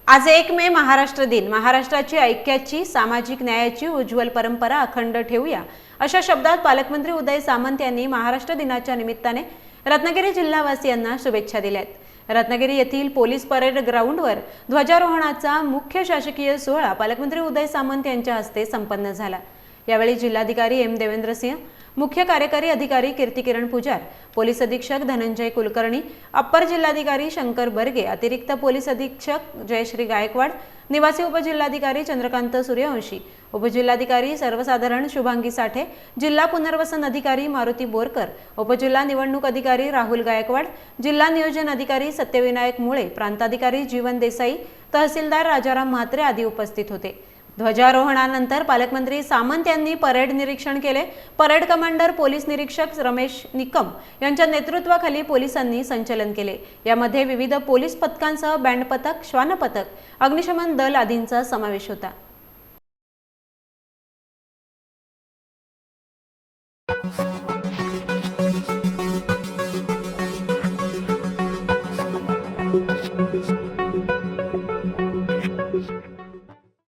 आज 1 मे महाराष्ट्र दिन। महाराष्ट्राची ऐक्याची, सामाजिक न्यायाची उज्ज्वल परंपरा अखंड ठेवूया, अशा शब्दात पालकमंत्री उदय सामंत यांनी महाराष्ट्र दिनाच्या निमित्ताने रत्नागिरी जिल्हावासियांना शुभेच्छा दिल्यात। रत्नागिरी येथील पोलीस परेड ग्राउंडवर ध्वजारोहणाचा मुख्य शासकीय सोहळा पालकमंत्री उदय सामंत यांच्या हस्ते संपन्न झाला। यावेळी जिल्हाधिकारी एम देवेंद्र सिंह, मुख्य कार्यकारी अधिकारी कीर्तिकिरण पुजार, पोलीस अधीक्षक धनंजय कुलकर्णी, अप्पर जिल्हाधिकारी शंकर बर्गे, अतिरिक्त पोलीस अधीक्षक जयश्री गायकवाड, निवासी उपजिल्हाधिकारी चंद्रकांत सूर्यवंशी, उपजिल्हाधिकारी सर्वसाधारण शुभांगी साठे, जिल्हा पुनर्वसन अधिकारी मारुती बोरकर, उपजिल्हा निवडणूक अधिकारी राहुल गायकवाड, जिल्हा नियोजन अधिकारी सत्यविनायक मुळे, प्रांताधिकारी जीवन देसाई, तहसीलदार राजाराम म्हात्रे आदी उपस्थित होते। ध्वजारोहणानंतर पालकमंत्री सामंत यांनी परेड निरीक्षण केले। परेड कमांडर पोलीस निरीक्षक रमेश निकम यांच्या नेतृत्वाखाली पोलिसांनी संचलन केले। यामध्ये विविध पोलीस पथकांसह बँड पथक, श्वान पथक, अग्निशमन दल आदींचा समावेश होता।